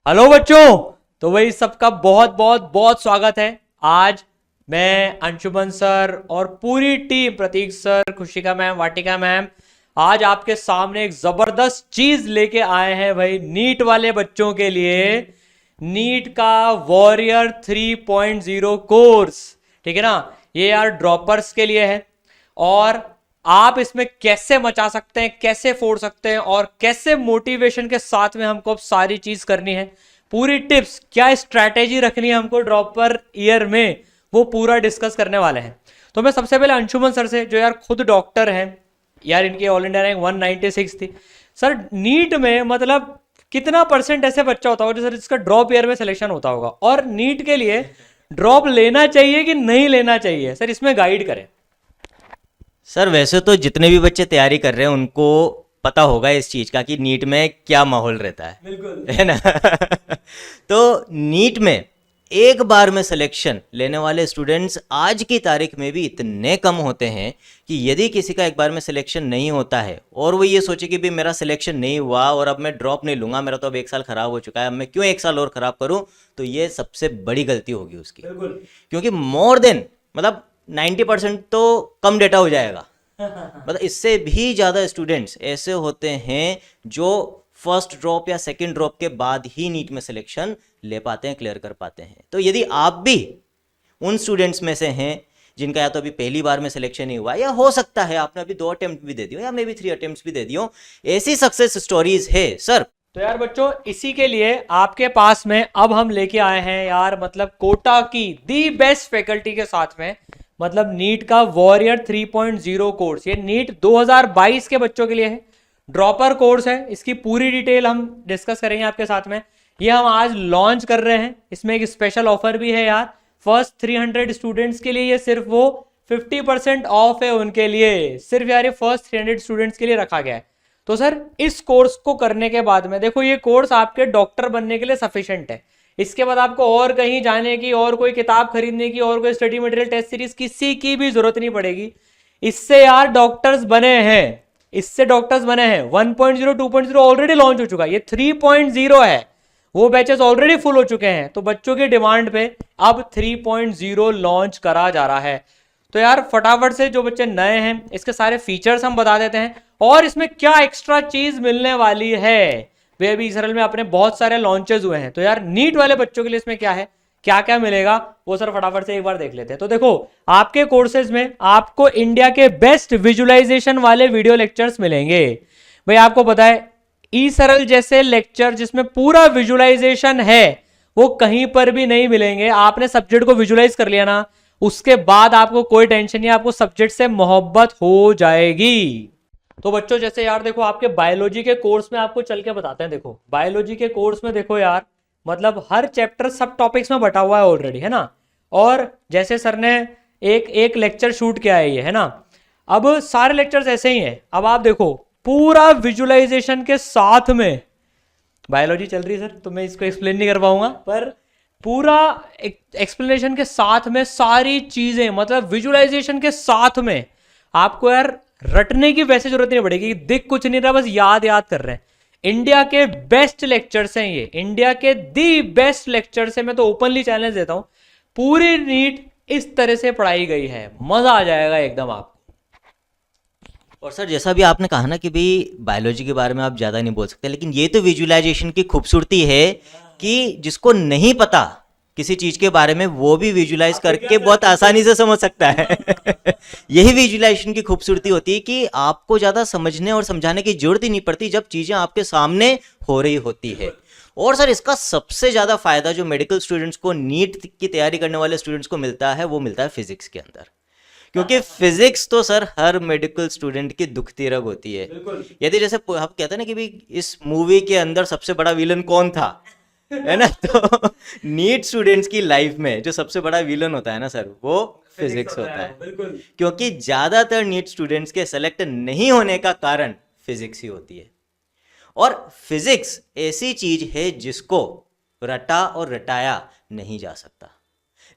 Hello बच्चों। तो वही सबका बहुत बहुत बहुत स्वागत है। आज मैं अंशुमन सर और पूरी टीम, प्रतीक सर, खुशिका मैम, वाटिका मैम, आज आपके सामने एक जबरदस्त चीज लेके आए हैं भाई, नीट वाले बच्चों के लिए। नीट का वॉरियर 3.0 कोर्स, ठीक है ना। ये यार ड्रॉपर्स के लिए है। और आप इसमें कैसे मचा सकते हैं, कैसे फोड़ सकते हैं और कैसे मोटिवेशन के साथ में हमको अब सारी चीज करनी है, पूरी टिप्स, क्या स्ट्रैटेजी रखनी है हमको ड्रॉप पर ईयर में, वो पूरा डिस्कस करने वाले हैं। तो मैं सबसे पहले अंशुमन सर से, जो यार खुद डॉक्टर हैं यार, इनकी ऑल इंडिया रैंक 196 थी। सर नीट में मतलब कितना परसेंट ऐसे बच्चा होता होगा जो सर जिसका ड्रॉप ईयर में सिलेक्शन होता होगा, और नीट के लिए ड्रॉप लेना चाहिए कि नहीं लेना चाहिए, सर इसमें गाइड करें। सर वैसे तो जितने भी बच्चे तैयारी कर रहे हैं उनको पता होगा इस चीज का कि नीट में क्या माहौल रहता है, बिल्कुल है ना। तो नीट में एक बार में सिलेक्शन लेने वाले स्टूडेंट्स आज की तारीख में भी इतने कम होते हैं कि यदि किसी का एक बार में सिलेक्शन नहीं होता है और वो ये सोचे कि भाई मेरा सिलेक्शन नहीं हुआ और अब मैं ड्रॉप नहीं लूंगा, मेरा तो अब एक साल खराब हो चुका है, अब मैं क्यों एक साल और खराब करूं, तो ये सबसे बड़ी गलती होगी उसकी। क्योंकि मोर देन मतलब 90% तो कम डेटा हो जाएगा। मतलब इससे भी ज़्यादा स्टूडेंट्स ऐसे होते हैं जो फर्स्ट ड्रॉप या सेकंड ड्रॉप के बाद ही नीट में सिलेक्शन ले पाते हैं, क्लियर कर पाते हैं। तो यदि आप भी उन स्टूडेंट्स में से हैं जिनका या तो अभी पहली बार में सिलेक्शन नहीं हुआ, या हो सकता है आपने अभी 2 अटेम्प्ट भी दे दियो या मे बी 3 अटेम्प्ट भी दे दियो, ऐसी सक्सेस स्टोरीज है सर। तो यार बच्चों, इसी के लिए आपके पास में अब हम लेके आए हैं यार, मतलब कोटा की दी बेस्ट फैकल्टी के साथ में, मतलब नीट का वॉरियर 3.0 कोर्स। ये नीट 2022 के बच्चों के लिए है, ड्रॉपर कोर्स है। इसकी पूरी डिटेल हम डिस्कस करेंगे आपके साथ में। ये हम आज लॉन्च कर रहे हैं। इसमें एक स्पेशल ऑफर भी है यार, फर्स्ट 300 स्टूडेंट्स के लिए ये सिर्फ वो 50% ऑफ है उनके लिए, सिर्फ यार ये फर्स्ट 300 स्टूडेंट्स के लिए रखा गया है। तो सर इस कोर्स को करने के बाद में देखो, ये कोर्स आपके डॉक्टर बनने के लिए सफिशिएंट है। इसके बाद आपको और कहीं जाने की, और कोई किताब खरीदने की, और कोई स्टडी मटेरियल, टेस्ट सीरीज, किसी की भी जरूरत नहीं पड़ेगी। इससे यार डॉक्टर्स बने हैं, इससे डॉक्टर्स बने हैं। 1.0 2.0 ऑलरेडी लॉन्च हो चुका है, ये 3.0 है, वो बैचेस ऑलरेडी फुल हो चुके हैं। तो बच्चों की डिमांड पे अब 3.0 लॉन्च करा जा रहा है। तो यार फटाफट से, जो बच्चे नए हैं, इसके सारे फीचर्स हम बता देते हैं और इसमें क्या एक्स्ट्रा चीज मिलने वाली है। वे अभी इसराइल में अपने बहुत सारे लॉन्चेस हुए हैं, तो यार नीट वाले बच्चों के लिए इसमें क्या है, क्या क्या मिलेगा, वो सर फटाफट से एक बार देख लेते हैं। तो देखो, आपके कोर्सेज में आपको इंडिया के बेस्ट विजुअलाइजेशन वाले वीडियो लेक्चर्स मिलेंगे। भाई आपको पता है, ई सरल जैसे लेक्चर जिसमें पूरा विजुअलाइजेशन है, वो कहीं पर भी नहीं मिलेंगे। आपने सब्जेक्ट को विजुअलाइज कर लिया ना, उसके बाद आपको कोई टेंशन नहीं, आपको सब्जेक्ट से मोहब्बत हो जाएगी। तो बच्चों जैसे यार देखो, आपके बायोलॉजी के कोर्स में आपको चल के बताते हैं। देखो बायोलॉजी के कोर्स में देखो यार, मतलब हर चैप्टर सब टॉपिक्स में बटा हुआ है ऑलरेडी, है ना। और जैसे सर ने एक एक लेक्चर शूट किया है ये, है ना। अब सारे लेक्चर्स ऐसे ही हैं। अब आप देखो, पूरा विजुअलाइजेशन के साथ में, बायोलॉजी चल रही है सर तो मैं इसको एक्सप्लेन नहीं कर पाऊंगा, पर पूरा एक्सप्लेनेशन के साथ में सारी चीजें, मतलब विजुअलाइजेशन के साथ में, आपको यार रटने की वैसे जरूरत नहीं पड़ेगी, दिख कुछ नहीं रहा, बस याद याद कर रहे हैं। इंडिया के बेस्ट लेक्चर्स हैं ये, इंडिया के दी बेस्ट लेक्चर्स हैं। मैं तो ओपनली चैलेंज देता हूं, पूरी नीट इस तरह से पढ़ाई गई है, मजा आ जाएगा एकदम आपको। और सर जैसा भी आपने कहा ना कि भाई बायोलॉजी के बारे में आप ज़्यादा नहीं बोल सकते, लेकिन ये तो विजुअलाइजेशन की खूबसूरती है कि जिसको नहीं पता किसी चीज़ के बारे में, वो भी विजुअलाइज करके बहुत आसानी से समझ सकता है। यही विजुअलाइजेशन की खूबसूरती होती है कि आपको ज़्यादा समझने और समझाने की जरूरत ही नहीं पड़ती जब चीज़ें आपके सामने हो रही होती है। और सर इसका सबसे ज़्यादा फायदा जो मेडिकल स्टूडेंट्स को, नीट की तैयारी करने वाले स्टूडेंट्स को मिलता है, वो मिलता है फिजिक्स के अंदर। क्योंकि फिजिक्स तो सर हर मेडिकल स्टूडेंट की दुखती रग होती है। यदि जैसे हम कहते हैं ना कि भाई इस मूवी के अंदर सबसे बड़ा विलन कौन था, है ना, तो नीट स्टूडेंट्स की लाइफ में जो सबसे बड़ा विलन होता है ना सर, वो फिजिक्स होता है। क्योंकि ज्यादातर नीट स्टूडेंट्स के सेलेक्ट नहीं होने का कारण फिजिक्स ही होती है। और फिजिक्स ऐसी चीज है जिसको रटा और रटाया नहीं जा सकता।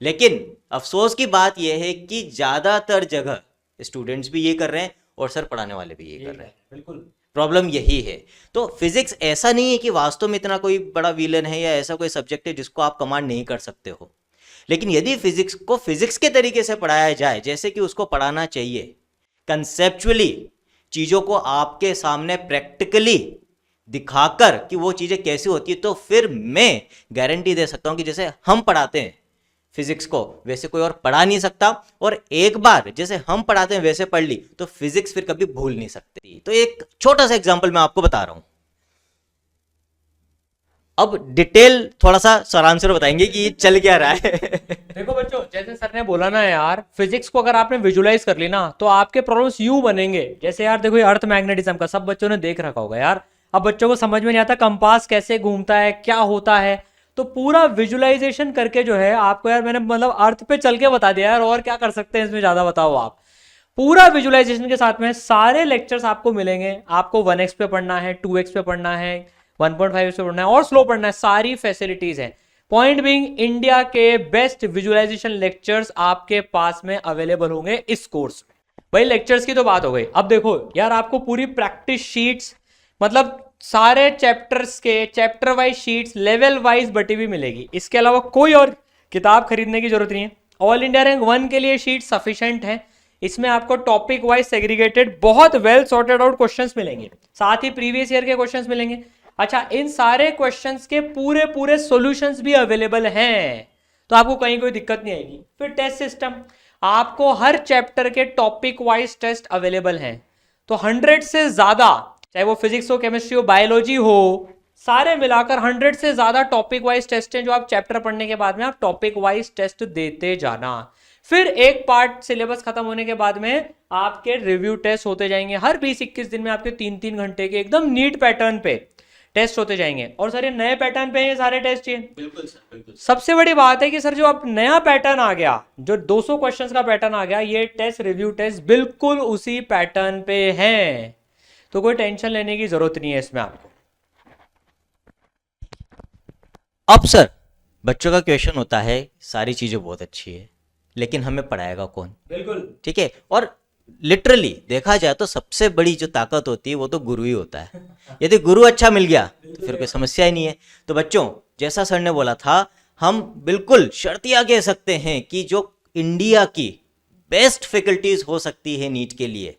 लेकिन अफसोस की बात यह है कि ज्यादातर जगह स्टूडेंट्स भी ये कर रहे हैं और सर पढ़ाने वाले भी ये कर रहे हैं। बिल्कुल। प्रॉब्लम यही है। तो फिजिक्स ऐसा नहीं है कि वास्तव में इतना कोई बड़ा विलन है या ऐसा कोई सब्जेक्ट है जिसको आप कमांड नहीं कर सकते हो, लेकिन यदि फिजिक्स को फिजिक्स के तरीके से पढ़ाया जाए जैसे कि उसको पढ़ाना चाहिए, कंसेप्चुअली चीज़ों को आपके सामने प्रैक्टिकली दिखाकर कि वो चीज़ें कैसी होती है, तो फिर मैं गारंटी दे सकता हूं कि जैसे हम पढ़ाते हैं फिजिक्स को वैसे कोई और पढ़ा नहीं सकता, और एक बार जैसे हम पढ़ाते हैं वैसे पढ़ ली तो फिजिक्स फिर कभी भूल नहीं सकती। तो एक छोटा सा एग्जांपल मैं आपको बता रहा हूं, अब डिटेल थोड़ा सा सारांश से बताएंगे कि ये चल क्या रहा है। देखो बच्चों, जैसे सर ने बोला ना यार, फिजिक्स को अगर आपने विजुलाइज कर ली ना तो आपके प्रॉब्लम्स यूं बनेंगे जैसे यार देखो ये अर्थ मैग्नेटिज्म का सब बच्चों ने देख रखा होगा यार। अब बच्चों को समझ में नहीं आता कंपास कैसे घूमता है, क्या होता है, तो पूरा विजुलाइजेशन करके जो है आपको यार मैंने मतलब अर्थ पे चल के बता दिया यार, और क्या कर सकते हैं इसमें, ज्यादा बताओ आप। पूरा विजुलाइजेशन के साथ में सारे लेक्चर्स आपको मिलेंगे। आपको 1x पे पढ़ना है, 2x पे पढ़ना है, 1.5 पे पढ़ना है और स्लो पढ़ना है, सारी फैसिलिटीज हैं। पॉइंट बीइंग, इंडिया के बेस्ट विजुअलाइजेशन लेक्चर्स आपके पास में अवेलेबल होंगे इस कोर्स में। भाई लेक्चर्स की तो बात हो गई। अब देखो यार, आपको पूरी प्रैक्टिस शीट्स, मतलब सारे चैप्टर्स के chapter wise sheets level wise बटी हुई मिलेगी। इसके अलावा कोई और किताब खरीदने की जरूरत नहीं है। ऑल इंडिया रैंक 1 के लिए शीट सफिशिएंट है। इसमें आपको टॉपिक वाइज सेग्रीगेटेड बहुत वेल सॉर्टेड आउट क्वेश्चंस मिलेंगे, साथ ही प्रीवियस ईयर के क्वेश्चंस मिलेंगे। अच्छा, इन सारे क्वेश्चंस के पूरे पूरे सॉल्यूशंस भी अवेलेबल हैं, तो आपको कहीं कोई दिक्कत नहीं आएगी। फिर टेस्ट सिस्टम, आपको हर चैप्टर के टॉपिक वाइज टेस्ट अवेलेबल हैं। तो 100 से ज्यादा, चाहे वो फिजिक्स हो, केमिस्ट्री हो, बायोलॉजी हो, सारे मिलाकर 100 से ज्यादा टॉपिक वाइज टेस्ट हैं जो आप चैप्टर पढ़ने के बाद में आप टॉपिक वाइज टेस्ट देते जाना। फिर एक पार्ट सिलेबस खत्म होने के बाद में आपके रिव्यू टेस्ट होते जाएंगे। हर 20-21 दिन में आपके 3-3 घंटे के एकदम नीट पैटर्न पे टेस्ट होते जाएंगे। और सर ये नए पैटर्न पे ये सारे टेस्ट ये बिल्कुल सर, बिल्कुल। सबसे बड़ी बात है कि सर जो अब नया पैटर्न आ गया, जो 200 क्वेश्चंस का पैटर्न आ गया, ये टेस्ट रिव्यू टेस्ट बिल्कुल उसी पैटर्न पे हैं, तो कोई टेंशन लेने की जरूरत नहीं है इसमें आपको। अब सर बच्चों का क्वेश्चन होता है, सारी चीजें बहुत अच्छी है लेकिन हमें पढ़ाएगा कौन? बिल्कुल ठीक है, और लिटरली देखा जाए तो सबसे बड़ी जो ताकत होती है वो तो गुरु ही होता है। यदि गुरु अच्छा मिल गया तो फिर कोई समस्या ही नहीं है। तो बच्चों, जैसा सर ने बोला था, हम बिल्कुल शर्तिया कह सकते हैं कि जो इंडिया की बेस्ट फैकल्टीज हो सकती है नीट के लिए,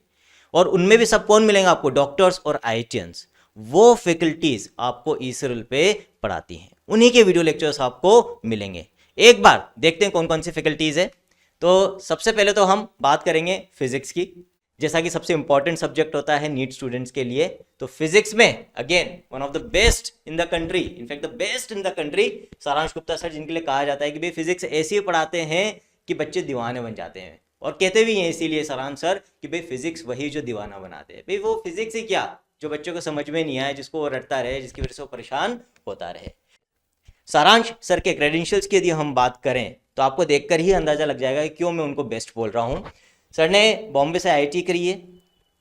और उनमें भी सब कौन मिलेंगे आपको? डॉक्टर्स और आईआईटियंस। वो फैकल्टीज आपको ईसरल पे पढ़ाती हैं, उन्हीं के वीडियो लेक्चर्स आपको मिलेंगे। एक बार देखते हैं कौन कौन सी फैकल्टीज है। तो सबसे पहले तो हम बात करेंगे फिजिक्स की, जैसा कि सबसे इंपॉर्टेंट सब्जेक्ट होता है नीट स्टूडेंट्स के लिए। तो फिजिक्स में again one of the best in the country, in fact the best in the country, सारांश गुप्ता सर, जिनके लिए कहा जाता है कि भाई फिजिक्स ऐसी पढ़ाते हैं कि बच्चे दीवाने बन जाते हैं। और कहते भी हैं इसीलिए सारांश सर कि भाई फिजिक्स वही जो दीवाना बनाते हैं। भाई वो फिजिक्स ही क्या जो बच्चों को समझ में नहीं आए, जिसको वो रटता रहे, जिसकी वजह से वो परेशान होता रहे। सारांश सर के क्रेडेंशियल्स की यदि हम बात करें तो आपको देखकर ही अंदाजा लग जाएगा कि क्यों मैं उनको बेस्ट बोल रहा हूं। सर ने बॉम्बे से आईआईटी करी है,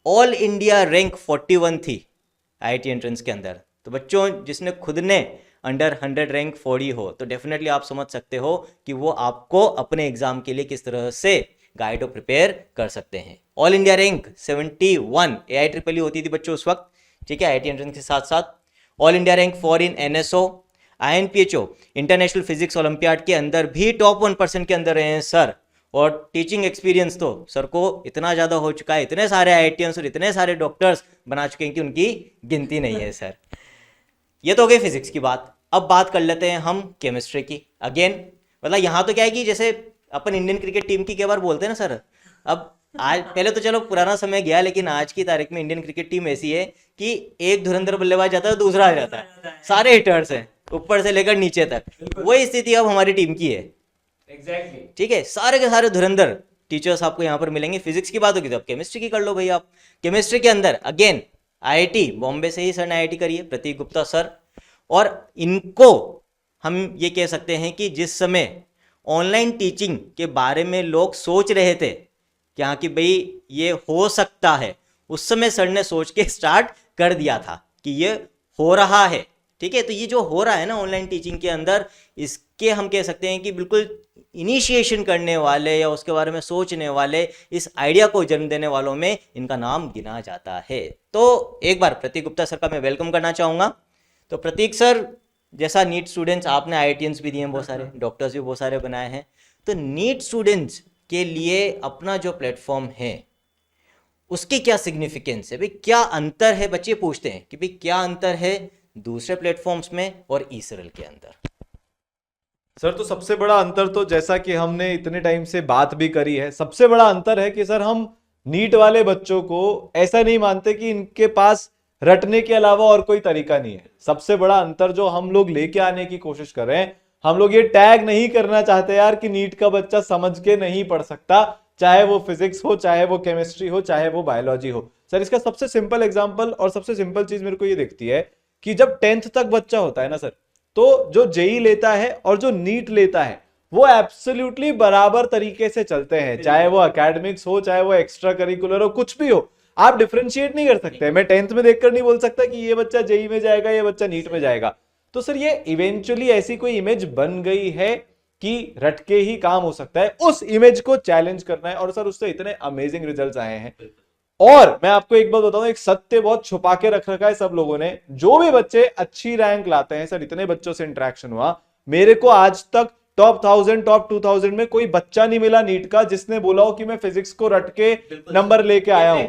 ऑल इंडिया रैंक 41 थी आईआईटी एंट्रेंस के अंदर। तो बच्चों, जिसने खुद ने अंडर 100 रैंक 40 हो, तो डेफिनेटली आप समझ सकते हो कि वो आपको अपने एग्जाम के लिए किस तरह से गाइड और प्रिपेयर कर सकते हैं। ऑल इंडिया रैंक 71 AIEEE होती थी बच्चों उस वक्त, ठीक है, आईआईटी एंट्रेंस के साथ साथ। ऑल इंडिया रैंक 4 इन NSO, INPHO international physics olympiad के अंदर भी टॉप 1% के अंदर रहे हैं सर। और टीचिंग एक्सपीरियंस तो सर को इतना ज़्यादा हो चुका है, इतने सारे आईआईटीएंस और इतने सारे डॉक्टर्स बना चुके हैं कि उनकी गिनती नहीं है सर। ये तो हो गई फिजिक्स की बात। अब बात कर लेते हैं हम केमिस्ट्री की। अगेन मतलब यहाँ तो क्या है कि जैसे अपन इंडियन क्रिकेट टीम की कई बार बोलते हैं ना सर, अब आज पहले तो चलो पुराना समय गया, लेकिन आज की तारीख में इंडियन क्रिकेट टीम ऐसी है कि एक धुरंधर बल्लेबाज जाता है, दूसरा आ जाता है, सारे हिटर्स हैं ऊपर से लेकर नीचे तक। वही स्थिति अब हमारी टीम की है। एग्जैक्टली ठीक है, सारे के सारे धुरंधर टीचर्स आपको यहाँ पर मिलेंगे। फिजिक्स की बात होगी तो आप केमिस्ट्री की कर लो भाई। आप केमिस्ट्री के अंदर अगेन आईआईटी बॉम्बे से ही सर ने आईआईटी करी है, प्रतीक गुप्ता सर। और इनको हम ये कह सकते हैं कि जिस समय ऑनलाइन टीचिंग के बारे में लोग सोच रहे थे कि हाँ कि भाई ये हो सकता है, उस समय सर ने सोच के स्टार्ट कर दिया था कि ये हो रहा है। ठीक है, तो ये जो हो रहा है ना ऑनलाइन टीचिंग के अंदर, इसके हम कह सकते हैं कि बिल्कुल इनिशिएशन करने वाले या उसके बारे में सोचने वाले, इस आइडिया को जन्म देने वालों में इनका नाम गिना जाता है। तो एक बार प्रतीक गुप्ता सर का मैं वेलकम करना चाहूँगा। तो प्रतीक सर, जैसा नीट स्टूडेंट्स आपने IITians भी दिए हैं बहुत सारे, डॉक्टर्स भी बहुत सारे बनाए हैं, तो नीट स्टूडेंट्स के लिए अपना जो प्लेटफॉर्म है उसकी क्या सिग्निफिकेंस है भाई, क्या अंतर है? बच्चे पूछते हैं कि भाई क्या अंतर है दूसरे प्लेटफॉर्म्स में और ईसरल के अंदर। सर तो सबसे बड़ा अंतर तो जैसा कि हमने इतने टाइम से बात भी करी है, सबसे बड़ा अंतर है कि सर हम नीट वाले बच्चों को ऐसा नहीं मानते कि इनके पास रटने के अलावा और कोई तरीका नहीं है। सबसे बड़ा अंतर जो हम लोग लेके आने की कोशिश कर रहे हैं, हम लोग ये टैग नहीं करना चाहते यार कि नीट का बच्चा समझ के नहीं पढ़ सकता, चाहे वो फिजिक्स हो, चाहे वो केमिस्ट्री हो, चाहे वो बायोलॉजी हो। सर इसका सबसे सिंपल एग्जांपल और सबसे सिंपल चीज मेरे को ये दिखती है कि जब 10th तक बच्चा होता है ना सर, तो जो जेई लेता है और जो नीट लेता है वो एब्सोल्युटली बराबर तरीके से चलते हैं, चाहे वो एकेडमिक्स हो, चाहे वो एक्स्ट्रा करिकुलर हो, कुछ भी हो, आप डिफरेंशिएट नहीं कर सकते। मैं 10th में देखकर नहीं बोल सकता कि ये बच्चा जेई में जाएगा, ये बच्चा नीट में जाएगा। तो सर ये इवेंचुअली ऐसी कोई इमेज बन गई है कि रट के ही काम हो सकता है, उस इमेज को चैलेंज करना है, और सर उससे इतने अमेजिंग रिजल्ट्स आए हैं। और मैं आपको एक बात बताऊं, एक सत्य बहुत छुपा के रख रखा है सब लोगों ने, जो भी बच्चे अच्छी रैंक लाते हैं, सर इतने बच्चों से इंटरेक्शन हुआ, मेरे को आज तक टॉप 1000 टॉप 2000 में कोई बच्चा नहीं मिला नीट का जिसने बोला हो कि मैं फिजिक्स को रट के नंबर लेके आया हूं।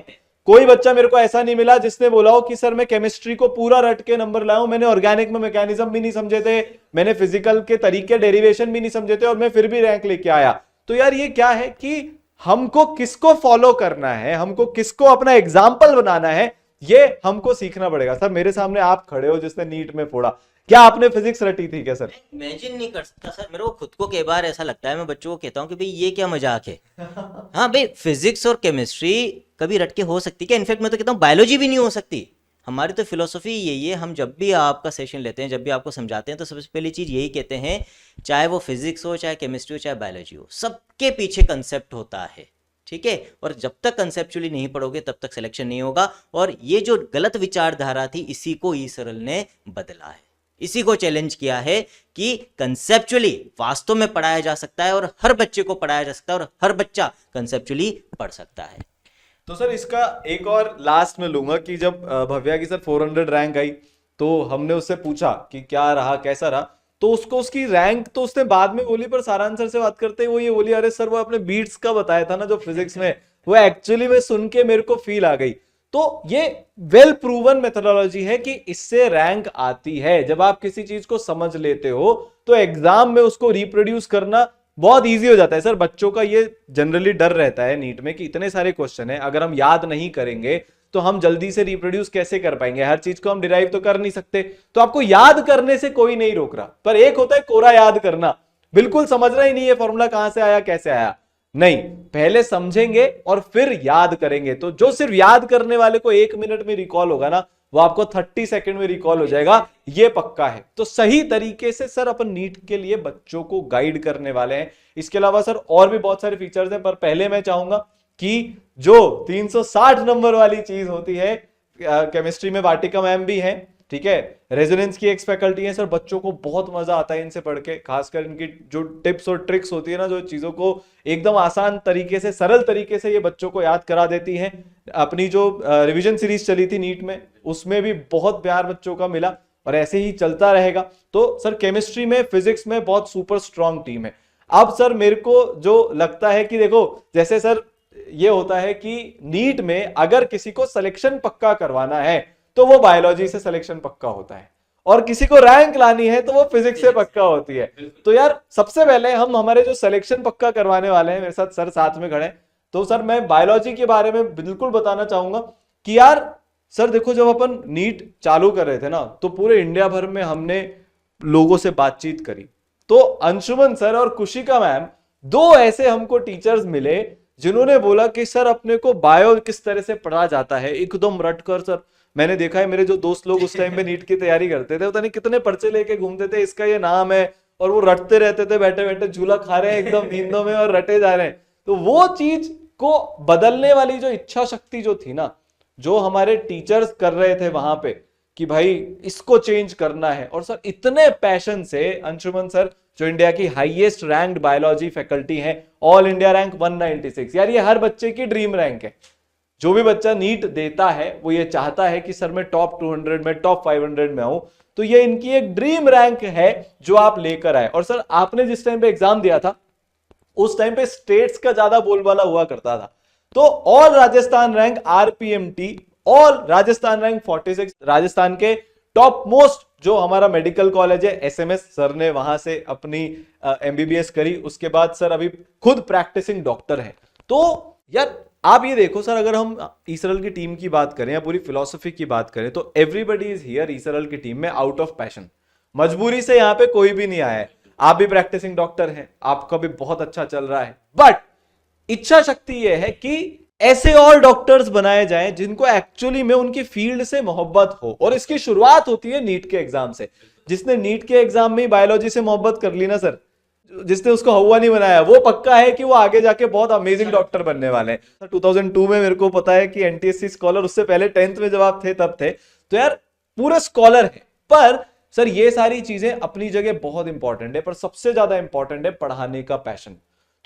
कोई बच्चा मेरे को ऐसा नहीं मिला जिसने बोला हो कि सर मैं केमिस्ट्री को पूरा रट के नंबर लाया हूं, मैंने ऑर्गेनिक में मैकेनिज्म भी नहीं समझे थे, मैंने फिजिकल के तरीके डेरिवेशन भी नहीं समझे थे और मैं फिर भी रैंक लेके आया। तो यार ये क्या है कि हमको किसको फॉलो करना है, हमको किसको अपना एग्जाम्पल बनाना है, ये हमको सीखना पड़ेगा। सर मेरे सामने आप खड़े हो जिसने नीट में फोड़ा, क्या आपने फिजिक्स रटी थी क्या सर? इमेजिन नहीं कर सकता सर, मेरे को खुद को कई बार ऐसा लगता है, मैं बच्चों को कहता हूँ कि भाई ये क्या मजाक है। हाँ भाई, फिजिक्स और केमिस्ट्री कभी रट के हो सकती क्या? इनफैक्ट मैं तो कहता हूँ बायोलॉजी भी नहीं हो सकती। हमारी तो फिलोसफी यही है, हम जब भी आपका सेशन लेते हैं, जब भी आपको समझाते हैं, तो सबसे पहली चीज़ यही कहते हैं, चाहे वो फिजिक्स हो, चाहे केमिस्ट्री हो, चाहे बायोलॉजी हो, सबके पीछे कंसेप्ट होता है, ठीक है? और जब तक कंसेप्चुअली नहीं पढ़ोगे तब तक सिलेक्शन नहीं होगा। और ये जो गलत विचारधारा थी, इसी को ईसरल ने बदला है, इसी को चैलेंज किया है कि कंसेप्चुअली वास्तव में पढ़ाया जा सकता है और हर बच्चे को पढ़ाया जा सकता है और हर बच्चा कंसेप्चुअली पढ़ सकता है। तो सर इसका एक और लास्ट में लूंगा कि जब भव्या की सर 400 रैंक आई तो हमने उससे पूछा कि क्या रहा, कैसा रहा, तो उसको उसकी रैंक तो उसने बाद में बोली, पर सारांश सर से बात करते वो ये बोली, अरे सर वो आपने बीट्स का बताया था ना जो फिजिक्स में, वो एक्चुअली में सुन के मेरे को फील आ गई। तो ये वेल प्रूवन मेथोडोलॉजी है कि इससे रैंक आती है। जब आप किसी चीज को समझ लेते हो तो एग्जाम में उसको रिप्रोड्यूस करना बहुत इजी हो जाता है। सर बच्चों का ये जनरली डर रहता है नीट में कि इतने सारे क्वेश्चन है, अगर हम याद नहीं करेंगे तो हम जल्दी से रिप्रोड्यूस कैसे कर पाएंगे, हर चीज को हम डिराइव तो कर नहीं सकते। तो आपको याद करने से कोई नहीं रोक रहा, पर एक होता है कोरा याद करना, बिल्कुल समझना ही नहीं है फॉर्मूला कहां से आया कैसे आया, नहीं, पहले समझेंगे और फिर याद करेंगे। तो जो सिर्फ याद करने वाले को 1 मिनट में रिकॉल होगा ना, वो आपको 30 सेकंड में रिकॉल हो जाएगा, ये पक्का है। तो सही तरीके से सर अपन नीट के लिए बच्चों को गाइड करने वाले हैं। इसके अलावा सर और भी बहुत सारे फीचर्स हैं, पर पहले मैं चाहूंगा कि जो 360 नंबर वाली चीज होती है, केमिस्ट्री में वाटिका मैम भी है, ठीक है, रेजोनेंस की एक फैकल्टी है सर, बच्चों को बहुत मजा आता है इनसे पढ़ के, खासकर इनकी जो टिप्स और ट्रिक्स होती है ना, जो चीजों को एकदम आसान तरीके से, सरल तरीके से ये बच्चों को याद करा देती हैं। अपनी जो रिवीजन सीरीज चली थी नीट में, उसमें भी बहुत प्यार बच्चों का मिला और ऐसे ही चलता रहेगा। तो सर केमिस्ट्री में, फिजिक्स में बहुत सुपर स्ट्रॉन्ग टीम है। अब सर मेरे को जो लगता है कि देखो, जैसे सर ये होता है कि नीट में अगर किसी को सिलेक्शन पक्का करवाना है तो वो बायोलॉजी से सिलेक्शन पक्का होता है, और किसी को रैंक लानी है तो वो फिजिक्स से पक्का होती है। तो यार सबसे पहले हम हमारे जो सिलेक्शन पक्का करवाने वाले हैं, मेरे साथ सर साथ में खड़े, तो सर मैं बायोलॉजी के बारे में बिल्कुल बताना चाहूंगा कि यार सर देखो, जब अपन नीट चालू कर रहे थे ना, तो पूरे इंडिया भर में हमने लोगों से बातचीत करी, तो अंशुमन सर और कुशिका मैम, दो ऐसे हमको टीचर्स मिले जिन्होंने बोला कि सर अपने को बायो किस तरह से पढ़ा जाता है एकदम रट कर। सर मैंने देखा है, मेरे जो दोस्त लोग उस टाइम पे नीट की तैयारी करते थे, पता नहीं कितने पर्चे लेके घूमते थे, इसका ये नाम है, और वो रटते रहते थे, बैठे बैठे झूला खा रहे हैं एकदम नींदों में और रटे जा रहे हैं। तो वो चीज को बदलने वाली जो इच्छा शक्ति जो थी ना, जो हमारे टीचर्स कर रहे थे वहां पे, कि भाई इसको चेंज करना है। और सर इतने पैशन से अंशुमन सर जो इंडिया की हाईएस्ट रैंक्ड बायोलॉजी फैकल्टी है, ऑल इंडिया रैंक 196, यार ये हर बच्चे की ड्रीम रैंक है। जो भी बच्चा नीट देता है वो ये चाहता है कि सर मैं टॉप 200 में, टॉप 500 में आऊं, तो ये इनकी एक ड्रीम रैंक है जो आप लेकर आए। और सर आपने जिस टाइम पे एग्जाम दिया था उस टाइम पे स्टेट्स का ज्यादा बोलबाला हुआ करता था, तो all Rajasthan rank RPMT, all Rajasthan rank 46, Rajasthan के टॉप मोस्ट जो हमारा मेडिकल कॉलेज है एसएमएस, सर ने वहां से अपनी एमबीबीएस करी, उसके बाद सर अभी खुद प्रैक्टिसिंग डॉक्टर है। तो यार आप ये देखो सर, अगर हम ईसरल की टीम की बात करें या पूरी फिलॉसफी की बात करें तो एवरीबॉडी इज हियर ईसरल की टीम में आउट ऑफ पैशन। मजबूरी से यहाँ पे कोई भी नहीं आया है। आप भी प्रैक्टिसिंग डॉक्टर हैं, आपका भी बहुत अच्छा चल रहा है, बट इच्छा शक्ति यह है कि ऐसे और डॉक्टर्स बनाए जाएं जिनको एक्चुअली में उनकी फील्ड से मोहब्बत हो। और इसकी शुरुआत होती है नीट के एग्जाम से। जिसने नीट के एग्जाम में बायोलॉजी से मोहब्बत कर ली ना सर, जिसने उसको हवा नहीं बनाया, वो पक्का है कि वो आगे जाके बहुत अमेजिंग डॉक्टर बनने वाले हैं। 2002 में मेरे को पता है कि एनटीएससी स्कॉलर, उससे पहले 10th में जब आप थे तब थे, तो यार पूरे स्कॉलर है। पर सर ये सारी चीजें अपनी जगह बहुत इंपॉर्टेंट है, पर सबसे ज्यादा इंपॉर्टेंट है पढ़ाने का पैशन।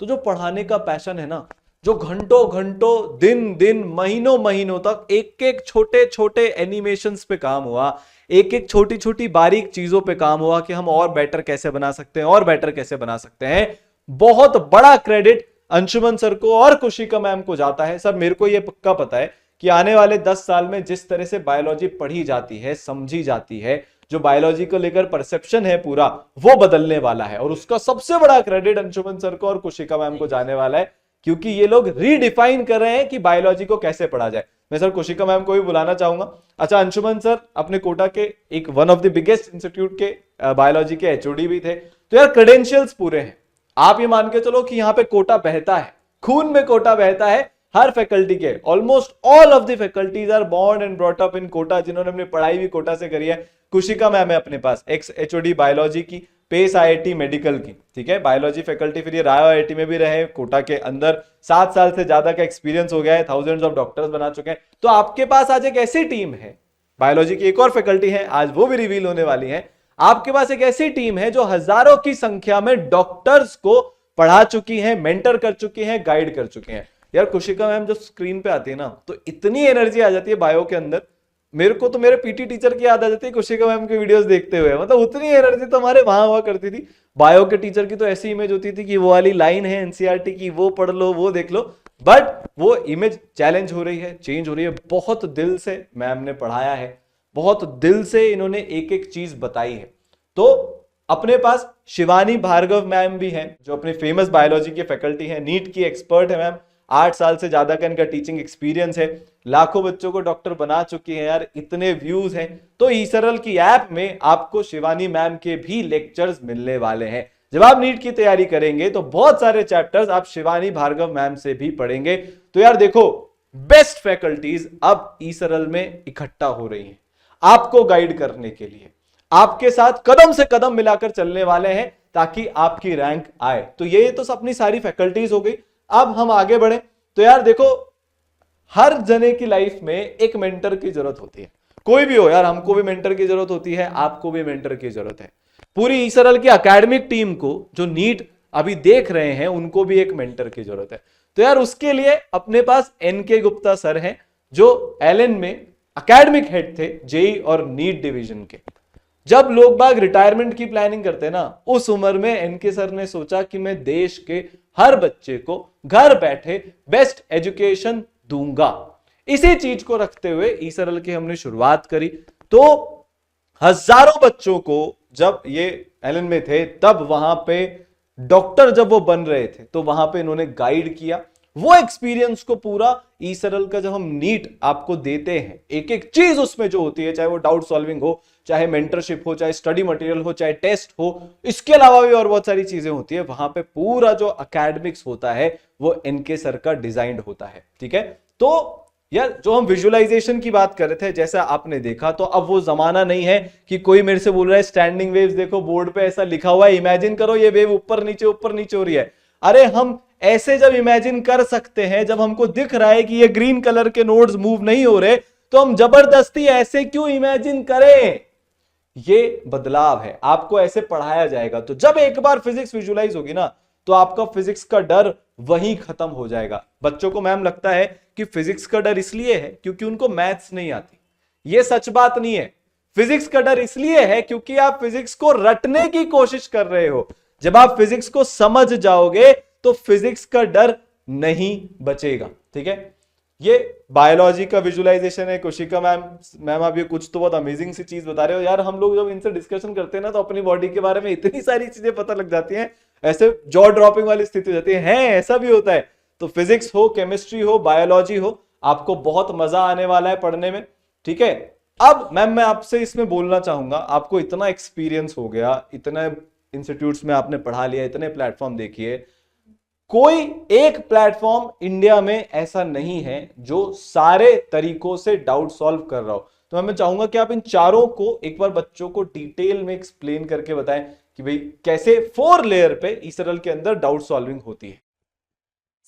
तो जो पढ़ाने का पैशन है ना, जो घंटों घंटों, दिन दिन, महीनों महीनों तक एक एक छोटे छोटे एनिमेशंस पे काम हुआ, एक एक छोटी छोटी बारीक चीजों पे काम हुआ कि हम और बेटर कैसे बना सकते हैं, और बेटर कैसे बना सकते हैं, बहुत बड़ा क्रेडिट अंशुमन सर को और कुशिका मैम को जाता है। सर मेरे को यह पक्का पता है कि आने वाले 10 साल में जिस तरह से बायोलॉजी पढ़ी जाती है, समझी जाती है, जो बायोलॉजी को लेकर परसेप्शन है पूरा, वो बदलने वाला है। और उसका सबसे बड़ा क्रेडिट अंशुमन सर को और कुशिका मैम को जाने वाला है, क्योंकि ये लोग रीडिफाइन कर रहे हैं कि बायोलॉजी को कैसे पढ़ा जाए। मैं सर कुशिका मैम को भी बुलाना चाहूंगा। अच्छा, अंशुमन सर अपने कोटा के एक one of the biggest institute के बायोलॉजी के एचओडी भी थे, तो यार क्रेडेंशियल्स पूरे हैं। आप ये मान के चलो कि यहाँ पे कोटा बहता है, खून में कोटा बहता है हर फैकल्टी के। Almost all of the faculties are born and brought up in Kota, जिन्होंने अपनी पढ़ाई भी कोटा से करी है। कुशिका मैम है अपने पास, एक्स एचओडी बायोलॉजी की, पेस आईआईटी मेडिकल की, ठीक है, बायोलॉजी फैकल्टी। फिर ये राय आईआईटी में भी रहे, कोटा के अंदर 7 साल से ज्यादा का एक्सपीरियंस हो गया है, थाउजेंड्स ऑफ डॉक्टर्स बना चुके हैं। तो आपके पास आज एक ऐसी टीम है, बायोलॉजी की एक और फैकल्टी है, आज वो भी रिवील होने वाली है। आपके पास एक ऐसी टीम है जो हजारों की संख्या में डॉक्टर्स को पढ़ा चुकी है, मेंटर कर चुकी है, गाइड कर चुके हैं। यार कुशिका मैम जो स्क्रीन पे आती है ना, तो इतनी एनर्जी आ जाती है बायो के अंदर, मेरे को तो मेरे पीटी टीचर की याद आ जाती है कुशिका मैम के वीडियोस देखते हुए। मतलब उतनी एनर्जी तो हमारे वहां हुआ करती थी। बायो के टीचर की तो ऐसी इमेज होती थी कि वो वाली लाइन है एनसीईआरटी की, वो पढ़ लो, वो देख लो, बट वो इमेज चैलेंज हो रही है, चेंज हो रही है। बहुत दिल से मैम ने पढ़ाया है, बहुत दिल से इन्होंने एक एक चीज बताई है। तो अपने पास शिवानी भार्गव मैम भी हैं, जो अपनी फेमस बायोलॉजी की फैकल्टी है, नीट की एक्सपर्ट है मैम, 8 साल से ज्यादा का इनका टीचिंग एक्सपीरियंस है, लाखों बच्चों को डॉक्टर बना चुकी है यार, इतने व्यूज हैं। तो ईसरल की ऐप में आपको शिवानी मैम के भी लेक्चर्स मिलने वाले हैं। जब आप नीट की तैयारी करेंगे तो बहुत सारे चैप्टर्स आप शिवानी भार्गव मैम से भी पढ़ेंगे। तो यार देखो, बेस्ट फैकल्टीज अब ईसरल में इकट्ठा हो रही हैं आपको गाइड करने के लिए, आपके साथ कदम से कदम मिलाकर चलने वाले हैं ताकि आपकी रैंक आए। तो ये तो अपनी सारी फैकल्टीज हो गई। अब हम आगे बढ़े तो यार देखो, हर जने की लाइफ में एक मेंटर की जरूरत होती है, कोई भी हो यार, हमको भी मेंटर की जरूरत होती है, आपको भी मेंटर की जरूरत है। पूरी ईसरल की एकेडमिक टीम को जो नीट अभी देख रहे हैं उनको भी एक मेंटर की जरूरत है। तो यार उसके लिए अपने पास एनके गुप्ता सर हैं, जो एलएन में एकेडमिक हेड थे जेई और नीट डिवीजन के। जब लोग बाग रिटायरमेंट की प्लानिंग करते हैं ना, उस उम्र में एनके सर ने सोचा कि मैं देश के हर बच्चे को घर बैठे बेस्ट एजुकेशन दूंगा। इसी चीज को रखते हुए ईसरल की हमने शुरुआत करी। तो हजारों बच्चों को जब ये एलन में थे तब वहां पे डॉक्टर जब वो बन रहे थे तो वहां पे इन्होंने गाइड किया। वो एक्सपीरियंस को पूरा ईसरल का जब हम नीट आपको देते हैं, एक एक चीज उसमें जो होती है, चाहे वो डाउट सॉल्विंग हो, चाहे मेंटरशिप हो, चाहे स्टडी मटेरियल हो, चाहे टेस्ट हो, इसके अलावा भी और बहुत सारी चीजें होती है। वहां पे पूरा जो एकेडमिक्स होता है वो एनके सर का डिजाइंड होता है, ठीक है। तो यार जो हम विजुअलाइजेशन की बात कर रहे थे, जैसा आपने देखा, तो अब वो जमाना नहीं है कि कोई मेरे से बोल रहा है स्टैंडिंग वेव्स देखो बोर्ड पे ऐसा लिखा हुआ है, इमेजिन करो ये वेव ऊपर नीचे हो रही है। अरे हम ऐसे जब इमेजिन कर सकते हैं, जब हमको दिख रहा है कि ये ग्रीन कलर के नोड्स मूव नहीं हो रहे, तो हम जबरदस्ती ऐसे क्यों इमेजिन करें? ये बदलाव है, आपको ऐसे पढ़ाया जाएगा। तो जब एक बार फिजिक्स विजुलाइज होगी ना, तो आपका फिजिक्स का डर वहीं खत्म हो जाएगा। बच्चों को मैम लगता है कि फिजिक्स का डर इसलिए है क्योंकि उनको मैथ्स नहीं आती। ये सच बात नहीं है। फिजिक्स का डर इसलिए है क्योंकि आप फिजिक्स को रटने की कोशिश कर रहे हो। जब आप फिजिक्स को समझ जाओगे तो फिजिक्स का डर नहीं बचेगा। ठीक है, ये बायोलॉजी का विजुअलाइजेशन है। कुशिका मैम आप ये कुछ तो बहुत अमेजिंग सी चीज बता रहे हो यार। हम लोग जब इनसे डिस्कशन करते हैं ना, तो अपनी बॉडी के बारे में इतनी सारी चीजें पता लग जाती हैं, ऐसे जॉ ड्रॉपिंग वाली स्थिति हो जाती है। ऐसा भी होता है। तो फिजिक्स हो, केमिस्ट्री हो, बायोलॉजी हो, आपको बहुत मजा आने वाला है पढ़ने में। ठीक है, अब मैम मैं आपसे इसमें बोलना चाहूंगा, आपको इतना एक्सपीरियंस हो गया, इतने इंस्टीट्यूट्स में आपने पढ़ा लिया, इतने प्लेटफॉर्म देखिए, कोई एक प्लेटफॉर्म इंडिया में ऐसा नहीं है जो सारे तरीकों से डाउट सॉल्व कर रहा हो। तो मैं चाहूंगा कि आप इन चारों को एक बार बच्चों को डिटेल में एक्सप्लेन करके बताएं कि भाई कैसे 4 लेयर पे ईसरल के अंदर डाउट सॉल्विंग होती है।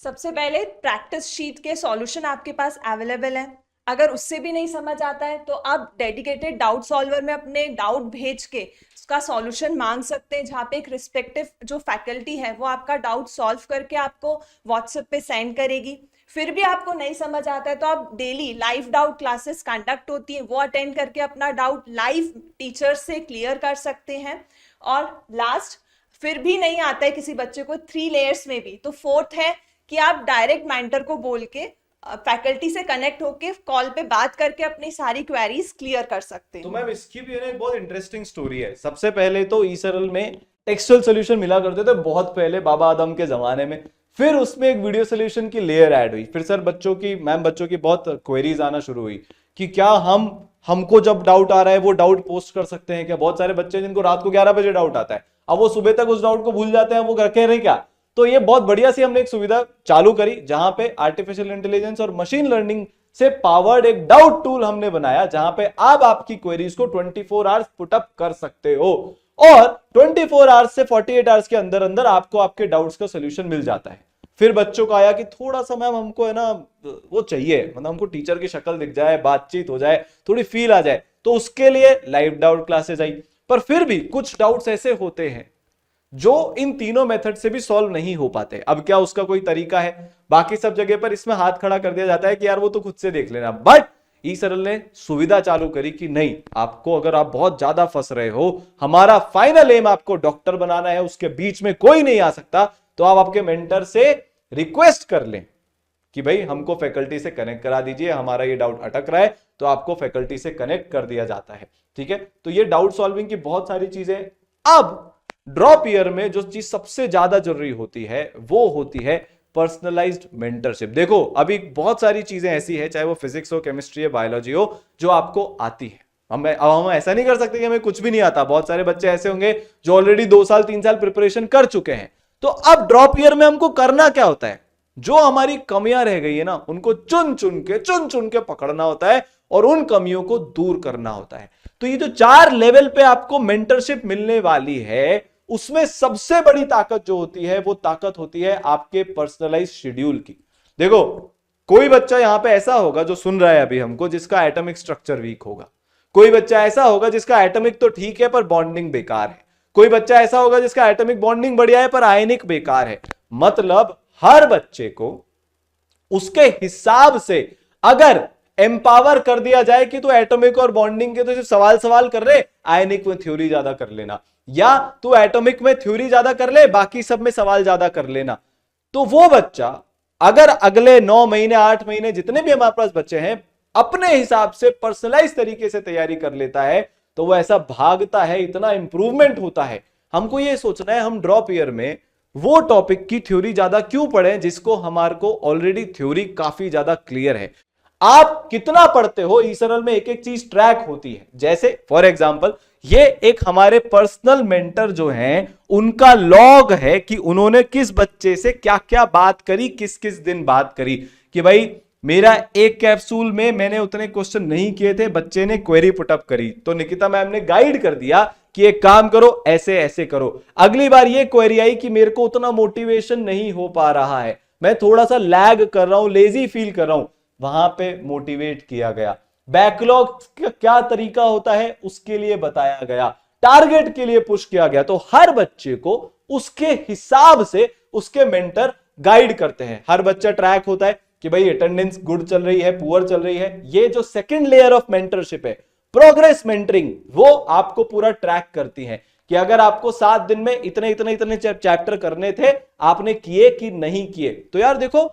सबसे पहले प्रैक्टिस शीट के सॉल्यूशन आपके पास अवेलेबल है। अगर उससे भी नहीं समझ आता है तो आप डेडिकेटेड डाउट सॉल्वर में अपने डाउट भेज के उसका सॉल्यूशन मांग सकते हैं, जहाँ पे एक रिस्पेक्टिव जो फैकल्टी है वो आपका डाउट सॉल्व करके आपको व्हाट्सएप पे सेंड करेगी। फिर भी आपको नहीं समझ आता है तो आप daily live doubt classes conduct होती है, वो अटेंड करके अपना डाउट लाइव टीचर से क्लियर कर सकते हैं। और लास्ट, फिर भी नहीं आता है किसी बच्चे को 3 लेयर्स में भी, तो 4th है कि आप डायरेक्ट मेंटर को बोल के फैकल्टी से कनेक्ट होके कॉल पे बात करके अपनी सारी क्वेरीज क्लियर कर सकते हैं। तो मैम इसकी भी एक बहुत इंटरेस्टिंग स्टोरी है। सबसे पहले तो ईसरल में टेक्सचुअल सॉल्यूशन मिला करते थे बहुत पहले, बाबा आदम के जमाने में। फिर उसमें एक वीडियो सॉल्यूशन की लेयर ऐड हुई। फिर सर बच्चों की बहुत क्वेरीज आना शुरू हुई कि क्या हमको जब डाउट आ रहा है वो डाउट पोस्ट कर सकते हैं क्या? बहुत सारे बच्चे जिनको रात को 11 बजे डाउट आता है, अब वो सुबह तक उस डाउट को भूल जाते हैं, वो कह रहे क्या? तो ये बहुत बढ़िया सी हमने एक सुविधा चालू करी, जहां पे आर्टिफिशियल इंटेलिजेंस और मशीन लर्निंग से पावर्ड एक डाउट टूल हमने बनाया, जहां पे आप आपकी क्वेरीज को 24 आवर्स पुटअप कर सकते हो और 24 आवर्स से 48 आवर्स के अंदर अंदर आपको आपके डाउट्स का सोल्यूशन मिल जाता है। फिर बच्चों को आया कि थोड़ा सा मैम हमको है ना वो चाहिए, मतलब हमको टीचर की शक्ल दिख जाए, बातचीत हो जाए, थोड़ी फील आ जाए, तो उसके लिए लाइव डाउट क्लासेस आई। पर फिर भी कुछ डाउट्स ऐसे होते हैं जो इन तीनों मेथड से भी सॉल्व नहीं हो पाते। अब क्या उसका कोई तरीका है? बाकी सब जगह पर इसमें हाथ खड़ा कर दिया जाता है कि यार वो तो खुद से देख लेना। बट ईसरल ने सुविधा चालू करी कि नहीं, आपको अगर आप बहुत ज्यादा फंस रहे हो, हमारा फाइनल एम आपको डॉक्टर बनाना है, उसके बीच में कोई नहीं आ सकता, तो आप आपके मेंटर से रिक्वेस्ट कर लें कि भाई हमको फैकल्टी से कनेक्ट करा दीजिए, हमारा ये डाउट अटक रहा है, तो आपको फैकल्टी से कनेक्ट कर दिया जाता है। ठीक है, तो ये डाउट सॉल्विंग की बहुत सारी चीजें। अब ड्रॉप ईयर में जो चीज सबसे ज्यादा जरूरी होती है वो होती है पर्सनलाइज्ड मेंटरशिप। देखो अभी बहुत सारी चीजें ऐसी है, चाहे वो फिजिक्स हो, केमिस्ट्री हो, बायोलॉजी हो, जो आपको आती है। हम ऐसा नहीं कर सकते कि हमें कुछ भी नहीं आता। बहुत सारे बच्चे ऐसे होंगे जो ऑलरेडी 2 साल 3 साल प्रिपरेशन कर चुके हैं। तो अब ड्रॉप ईयर में हमको करना क्या होता है? जो हमारी कमियां रह गई है ना, उनको चुन चुन के पकड़ना होता है और उन कमियों को दूर करना होता है। तो ये जो 4 लेवल पे आपको मेंटरशिप मिलने वाली है, उसमें सबसे बड़ी ताकत जो होती है वो ताकत होती है आपके पर्सनलाइज शेड्यूल की। देखो कोई बच्चा यहां पे ऐसा होगा जो सुन रहा है अभी हमको, जिसका एटॉमिक स्ट्रक्चर वीक होगा। कोई बच्चा ऐसा होगा जिसका एटॉमिक तो ठीक है पर बॉन्डिंग बेकार है। कोई बच्चा ऐसा होगा जिसका एटॉमिक बॉन्डिंग बढ़िया है पर आयनिक बेकार है। मतलब हर बच्चे को उसके हिसाब से अगर एम्पावर कर दिया जाए कि तू एटॉमिक और बॉन्डिंग के तो सिर्फ सवाल कर रहे, आयनिक में थ्योरी ज्यादा कर लेना, या तू एटॉमिक में थ्योरी ज्यादा कर ले, बाकी सब में सवाल ज्यादा कर लेना, तो वो बच्चा अगर अगले 9 महीने 8 महीने जितने भी हमारे पास बच्चे हैं अपने हिसाब से पर्सनलाइज तरीके से तैयारी कर लेता है, तो वो ऐसा भागता है, इतना इंप्रूवमेंट होता है। हमको ये सोचना है हम ड्रॉप ईयर में वो टॉपिक की थ्योरी ज्यादा क्यों पढ़ें जिसको हमारे को ऑलरेडी थ्योरी काफी ज्यादा क्लियर है। आप कितना पढ़ते हो, ईसरल में एक एक चीज ट्रैक होती है। जैसे फॉर एग्जांपल ये एक हमारे पर्सनल मेंटर जो हैं उनका लॉग है कि उन्होंने किस बच्चे से क्या क्या बात करी, किस किस दिन बात करी, कि भाई मेरा एक कैप्सूल में मैंने उतने क्वेश्चन नहीं किए थे, बच्चे ने क्वेरी पुटअप करी, तो निकिता मैम ने गाइड कर दिया कि एक काम करो, ऐसे ऐसे करो। अगली बार ये क्वेरी आई कि मेरे को उतना मोटिवेशन नहीं हो पा रहा है, मैं थोड़ा सा लैग कर रहा हूं, लेजी फील कर रहा हूं, वहां पे मोटिवेट किया गया। बैकलॉग का क्या तरीका होता है उसके लिए बताया गया, टारगेट के लिए पुश किया गया। तो हर बच्चे को उसके हिसाब से उसके मेंटर गाइड करते हैं। हर बच्चा ट्रैक होता है कि भाई अटेंडेंस गुड चल रही है, पुअर चल रही है। ये जो सेकंड लेयर ऑफ मेंटरशिप है, प्रोग्रेस मेंटरिंग, वो आपको पूरा ट्रैक करती है कि अगर आपको 7 दिन में इतने चैप्टर करने थे, आपने किए कि नहीं किए। तो यार देखो,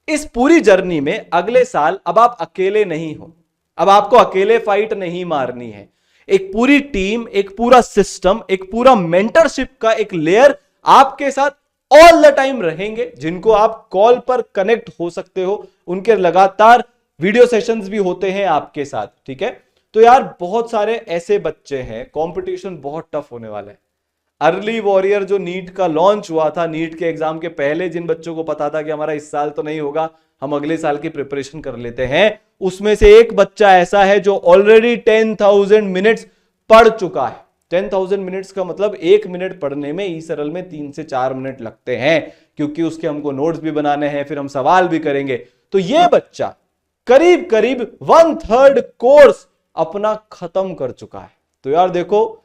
इस पूरी जर्नी में अगले साल अब आप अकेले नहीं हो, अब आपको अकेले फाइट नहीं मारनी है। एक पूरी टीम, एक पूरा सिस्टम, एक पूरा मेंटरशिप का एक लेयर आपके साथ ऑल द टाइम रहेंगे, जिनको आप कॉल पर कनेक्ट हो सकते हो। उनके लगातार वीडियो सेशंस भी होते हैं आपके साथ, ठीक है। तो यार बहुत सारे ऐसे बच्चे हैं, कंपटीशन बहुत टफ होने वाला है। अर्ली वॉरियर जो नीट का लॉन्च हुआ था, नीट के एग्जाम के पहले जिन बच्चों को पता था कि हमारा इस साल तो नहीं होगा, हम अगले साल की प्रिपरेशन कर लेते हैं, उसमें से एक बच्चा ऐसा है जो ऑलरेडी 10,000 मिनट्स पढ़ चुका है। 10,000 मिनट्स का मतलब 1 मिनट पढ़ने में ई सरल में 3 से 4 मिनट लगते हैं, क्योंकि उसके हमको नोट्स भी बनाने हैं, फिर हम सवाल भी करेंगे। तो ये बच्चा करीब करीब 1/3 कोर्स अपना खत्म कर चुका है। तो यार देखो,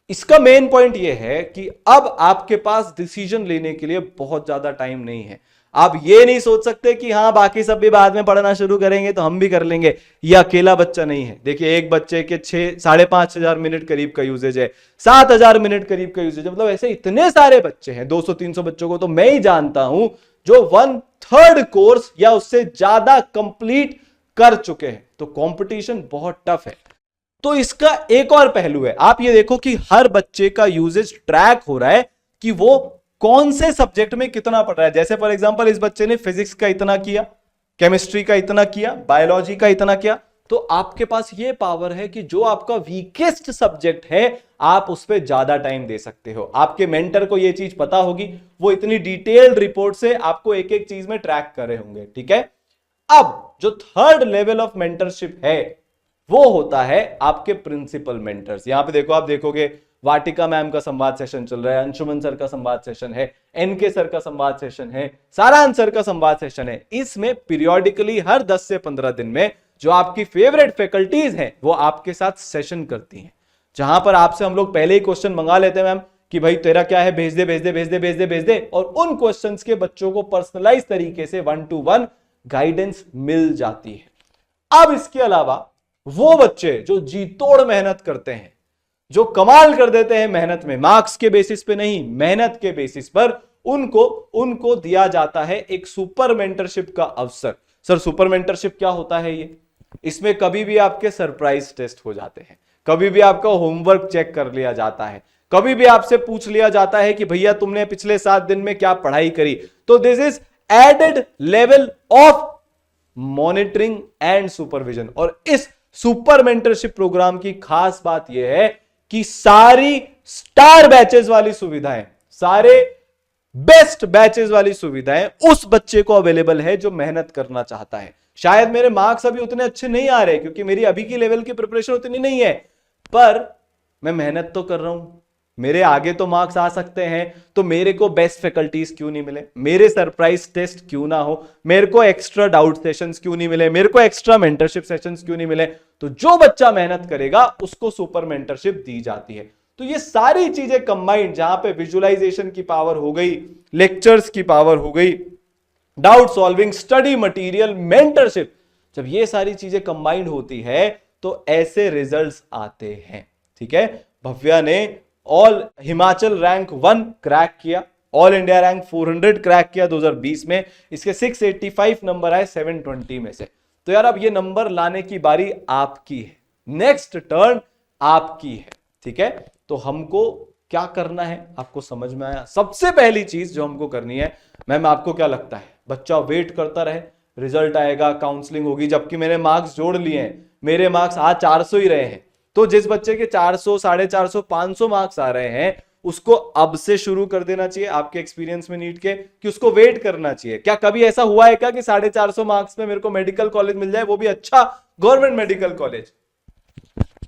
इसका मेन पॉइंट यह है कि अब आपके पास डिसीजन लेने के लिए बहुत ज्यादा टाइम नहीं है। आप ये नहीं सोच सकते कि हाँ बाकी सब भी बाद में पढ़ना शुरू करेंगे तो हम भी कर लेंगे। ये अकेला बच्चा नहीं है। देखिए, एक बच्चे के 5,500 मिनट करीब का यूजेज है, 7,000 मिनट करीब का यूजेज है। मतलब ऐसे इतने सारे बच्चे हैं, 200-300 बच्चों को तो मैं ही जानता हूं जो 1/3 कोर्स या उससे ज्यादा कंप्लीट कर चुके हैं। तो कंपटीशन बहुत टफ है। तो इसका एक और पहलू है, आप ये देखो कि हर बच्चे का यूजेज ट्रैक हो रहा है कि वो कौन से सब्जेक्ट में कितना पढ़ रहा है। जैसे फॉर एग्जांपल इस बच्चे ने फिजिक्स का इतना किया, केमिस्ट्री का इतना किया, बायोलॉजी का इतना किया। तो आपके पास ये पावर है कि जो आपका वीकेस्ट सब्जेक्ट है आप उस पर ज्यादा टाइम दे सकते हो। आपके मेंटर को ये चीज पता होगी, वो इतनी डिटेल्ड रिपोर्ट से आपको एक एक चीज में ट्रैक कर रहे होंगे, ठीक है। अब जो थर्ड लेवल ऑफ मेंटरशिप है वो होता है आपके प्रिंसिपल मेंटर्स। यहां पे देखो, आप देखोगे वाटिका मैम का संवाद सेशन चल रहा है, अंशुमन सर का संवाद सेशन है, एनके सर का संवाद सेशन है, सारांश सर का संवाद सेशन है। इसमें पीरियोडिकली हर 10 से 15 दिन में जो आपकी फेवरेट फैकल्टीज हैं वो आपके साथ सेशन करती हैं, जहां पर आपसे हम लोग पहले ही क्वेश्चन मंगा लेते हैं मैम कि भाई तेरा क्या है, भेज दे भेज दे भेज दे भेज दे भेज दे। और उन क्वेश्चंस के बच्चों को पर्सनलाइज तरीके से 1-to-1 गाइडेंस मिल जाती है। अब इसके अलावा वो बच्चे जो जी तोड़ मेहनत करते हैं, जो कमाल कर देते हैं मेहनत में, मार्क्स के बेसिस पे नहीं, मेहनत के बेसिस पर, उनको दिया जाता है एक सुपर मेंटरशिप का अवसर। सर सुपर मेंटरशिप क्या होता है ये? इसमें कभी भी आपके सरप्राइज टेस्ट हो जाते हैं, कभी भी आपका होमवर्क चेक कर लिया जाता है, कभी भी आपसे पूछ लिया जाता है कि भैया तुमने पिछले 7 दिन में क्या पढ़ाई करी। तो this is added level of monitoring and supervision. और इस सुपर मेंटरशिप प्रोग्राम की खास बात यह है कि सारी स्टार बैचेस वाली सुविधाएं, सारे बेस्ट बैचेस वाली सुविधाएं उस बच्चे को अवेलेबल है जो मेहनत करना चाहता है। शायद मेरे मार्क्स अभी उतने अच्छे नहीं आ रहे क्योंकि मेरी अभी की लेवल की प्रिपरेशन उतनी नहीं है, पर मैं मेहनत तो कर रहा हूं, मेरे आगे तो मार्क्स आ सकते हैं। तो मेरे को बेस्ट फैकल्टीज क्यों नहीं मिले, मेरे सरप्राइज टेस्ट क्यों ना हो, मेरे को एक्स्ट्रा डाउट सेशंस क्यों नहीं मिले, मेरे को एक्स्ट्रा मेंटरशिप सेशंस क्यों नहीं मिले। तो जो बच्चा मेहनत करेगा उसको सुपर मेंटरशिप दी जाती है। तो ये सारी चीजें कंबाइंड, जहां पे विजुअलाइजेशन की पावर हो गई, लेक्चर्स की पावर हो गई, doubt solving, study material, mentorship, जब ये सारी चीजें कंबाइंड होती है तो ऐसे रिजल्ट्स आते हैं, ठीक है। भव्या ने ऑल हिमाचल रैंक 1 क्रैक किया, ऑल इंडिया रैंक 400 क्रैक किया 2020 में। इसके 685 नंबर आए 720 में से। तो यार अब ये नंबर लाने की बारी आपकी है, नेक्स्ट टर्न आपकी है, ठीक है। तो हमको क्या करना है आपको समझ में आया? सबसे पहली चीज जो हमको करनी है, मैम आपको क्या लगता है, बच्चा वेट करता रहे, रिजल्ट आएगा, काउंसलिंग होगी, जबकि मैंने मार्क्स जोड़ लिए हैं, मेरे मार्क्स आज 400 ही रहे हैं। तो जिस बच्चे के 400, 450, 500 मार्क्स आ रहे हैं उसको अब से शुरू कर देना चाहिए आपके एक्सपीरियंस में नीट के, कि उसको वेट करना चाहिए? क्या कभी ऐसा हुआ है क्या कि 450 मार्क्स में मेरे को मेडिकल कॉलेज मिल जाए, वो भी अच्छा गवर्नमेंट मेडिकल कॉलेज?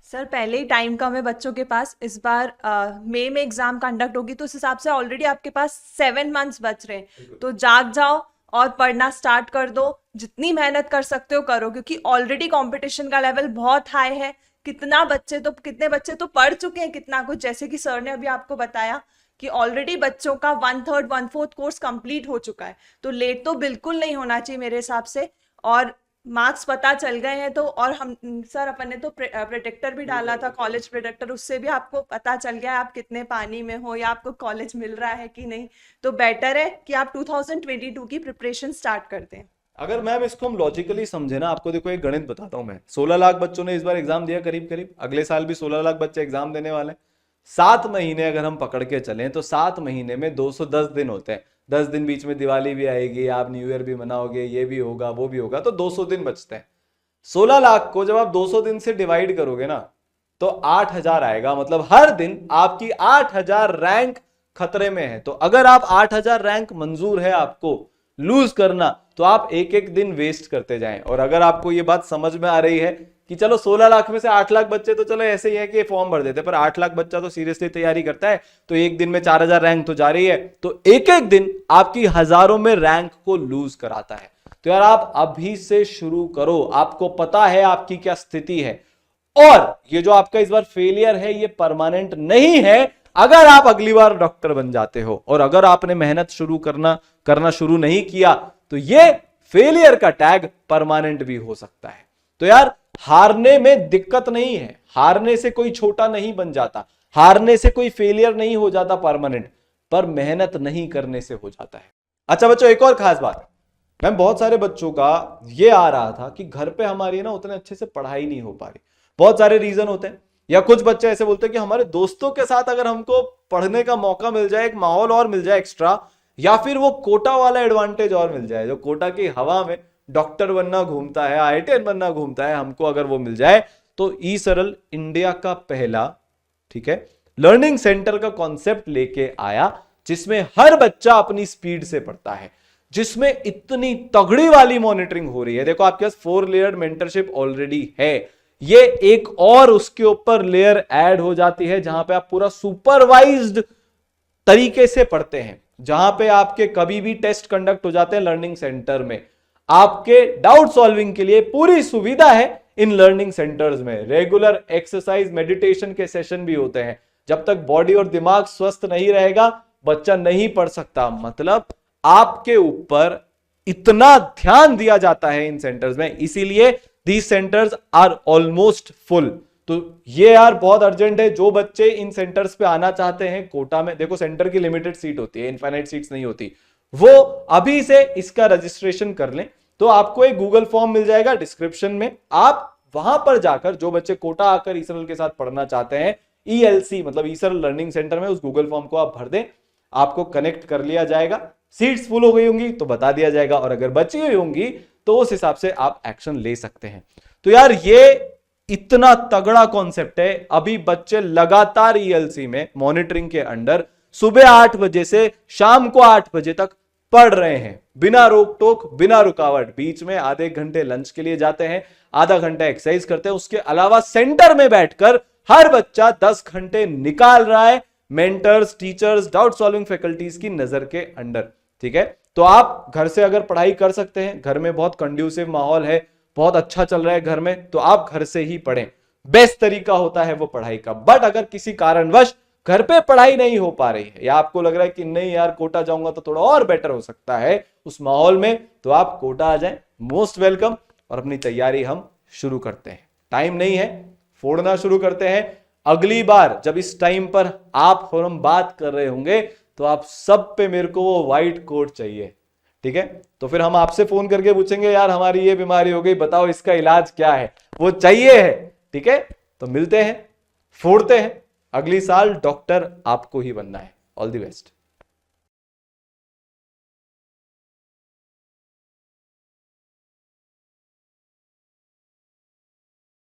सर पहले ही टाइम कम है बच्चों के पास। इस बार मई में एग्जाम कंडक्ट होगी तो उस हिसाब से ऑलरेडी आपके पास 7 मंथ्स बच रहे हैं। तो जाग जाओ और पढ़ना स्टार्ट कर दो। जितनी मेहनत कर सकते हो करो, क्योंकि ऑलरेडी कंपटीशन का लेवल बहुत हाई है। कितने बच्चे तो पढ़ चुके हैं कितना कुछ, जैसे कि सर ने अभी आपको बताया कि ऑलरेडी बच्चों का 1/3 1/4 कोर्स कंप्लीट हो चुका है। तो लेट तो बिल्कुल नहीं होना चाहिए मेरे हिसाब से। और मार्क्स पता चल गए हैं तो, और हम सर अपन ने तो प्रोटेक्टर भी डाला था, कॉलेज प्रोटेक्टर, उससे भी आपको पता चल गया आप कितने पानी में हो या आपको कॉलेज मिल रहा है कि नहीं। तो बेटर है कि आप 2022 की प्रिपरेशन स्टार्ट कर दें। अगर मैम इसको हम लॉजिकली समझे ना, आपको देखो एक गणित बताता हूं मैं। 16 लाख बच्चों ने इस बार एग्जाम दिया करीब करीब, अगले साल भी 16 लाख बच्चे एग्जाम देने वाले हैं। 7 महीने अगर हम पकड़ के चलें तो 7 महीने में 210 दिन होते हैं। 10 दिन बीच में दिवाली भी आएगी, आप न्यू ईयर भी मनाओगे, ये भी होगा वो भी होगा, तो 200 दिन बचते हैं। 16 लाख को जब आप 200 दिन से डिवाइड करोगे ना तो 8000 आएगा। मतलब हर दिन आपकी 8000 रैंक खतरे में है। तो अगर आप 8000 रैंक मंजूर है आपको लूज करना, तो आप एक एक दिन वेस्ट करते जाएं। और अगर आपको ये बात समझ में आ रही है कि चलो 16 लाख में से 8 लाख बच्चे तो चलो ऐसे ही है कि फॉर्म भर देते, पर 8 लाख बच्चा तो सीरियसली तैयारी करता है, तो एक दिन में 4000 रैंक तो जा रही है, तो एक एक दिन आपकी हजारों में रैंक को लूज कराता है। तो यार आप अभी से शुरू करो, आपको पता है आपकी क्या स्थिति है, और ये जो आपका इस बार फेलियर है ये परमानेंट नहीं है। अगर आप अगली बार डॉक्टर बन जाते हो और अगर आपने मेहनत करना शुरू नहीं किया तो ये फेलियर का टैग परमानेंट भी हो सकता है। तो यार हारने में दिक्कत नहीं है, हारने से कोई छोटा नहीं बन जाता, हारने से कोई फेलियर नहीं हो जाता परमानेंट, पर मेहनत नहीं करने से हो जाता है। अच्छा बच्चों, एक और खास बात, मैम बहुत सारे बच्चों का ये आ रहा था कि घर पे हमारी ना उतने अच्छे से पढ़ाई नहीं हो पा रही। बहुत सारे रीजन होते हैं, या कुछ बच्चे ऐसे बोलते हैं कि हमारे दोस्तों के साथ अगर हमको पढ़ने का मौका मिल जाए, एक माहौल और मिल जाए एक्स्ट्रा, या फिर वो कोटा वाला एडवांटेज और मिल जाए, जो कोटा की हवा में डॉक्टर बनना घूमता है, IITian बनना घूमता है, हमको अगर वो मिल जाए तो ई सरल इंडिया का पहला, ठीक है, लर्निंग सेंटर का कॉन्सेप्ट लेके आया, जिसमें हर बच्चा अपनी स्पीड से पढ़ता है, जिसमें इतनी तगड़ी वाली मॉनिटरिंग हो रही है। देखो आपके पास 4 लेयर मेंटरशिप ऑलरेडी है, ये एक और उसके ऊपर लेयर ऐड हो जाती है जहां पे आप पूरा सुपरवाइज्ड तरीके से पढ़ते हैं, जहां पे आपके कभी भी टेस्ट कंडक्ट हो जाते हैं लर्निंग सेंटर में। आपके डाउट सॉल्विंग के लिए पूरी सुविधा है इन लर्निंग सेंटर्स में। रेगुलर एक्सरसाइज मेडिटेशन के सेशन भी होते हैं। जब तक बॉडी और दिमाग स्वस्थ नहीं रहेगा बच्चा नहीं पढ़ सकता। मतलब आपके ऊपर इतना ध्यान दिया जाता है इन सेंटर्स में, इसीलिए these centres are almost full. तो ये यार बहुत अर्जेंट है, जो बच्चे इन सेंटर्स पे आना चाहते हैं कोटा में, देखो सेंटर की लिमिटेड सीट होती है, इनफाइनाइट सीट्स नहीं होती, वो अभी से इसका रजिस्ट्रेशन कर लें। तो आपको एक गूगल फॉर्म मिल जाएगा डिस्क्रिप्शन में, आप वहां पर जाकर जो बच्चे कोटा आकर ईसरल के साथ पढ़ना चाहते हैं, ELC मतलब ईसरल लर्निंग सेंटर में, उस गूगल फॉर्म को आप भर दें, आपको कनेक्ट कर लिया जाएगा। सीट्स फुल हो गई होंगी तो बता दिया जाएगा, और अगर बची हुई होंगी तो उस हिसाब से आप एक्शन ले सकते हैं। तो यार ये इतना तगड़ा कॉन्सेप्ट है। अभी बच्चे लगातार ELC में मॉनिटरिंग के अंडर सुबह 8 बजे से शाम को 8 बजे तक पढ़ रहे हैं, बिना रोक टोक, बिना रुकावट। बीच में आधे घंटे लंच के लिए जाते हैं, आधा घंटा एक्सरसाइज करते हैं, उसके अलावा सेंटर में बैठकर हर बच्चा 10 घंटे निकाल रहा है mentors, teachers, doubt solving faculties की नजर के अंडर। ठीक है, तो आप घर से अगर पढ़ाई कर सकते हैं, घर में बहुत कंड्यूसिव माहौल है, बहुत अच्छा चल रहा है घर में, तो आप घर से ही पढ़ें, बेस्ट तरीका होता है वो पढ़ाई का। बट अगर किसी कारणवश घर पे पढ़ाई नहीं हो पा रही है, या आपको लग रहा है कि नहीं यार कोटा जाऊंगा तो थोड़ा और बेटर हो सकता है उस माहौल में, तो आप कोटा आ जाएं, मोस्ट वेलकम। और अपनी तैयारी हम शुरू करते हैं, टाइम नहीं है, फोड़ना शुरू करते हैं। अगली बार जब इस टाइम पर आप और हम बात कर रहे होंगे तो आप सब पे मेरे को वो व्हाइट कोट चाहिए, ठीक है। तो फिर हम आपसे फोन करके पूछेंगे यार हमारी ये बीमारी हो गई, बताओ इसका इलाज क्या है, वो चाहिए है, ठीक है। तो मिलते हैं, फोड़ते हैं। अगली साल डॉक्टर आपको ही बनना है। All the best.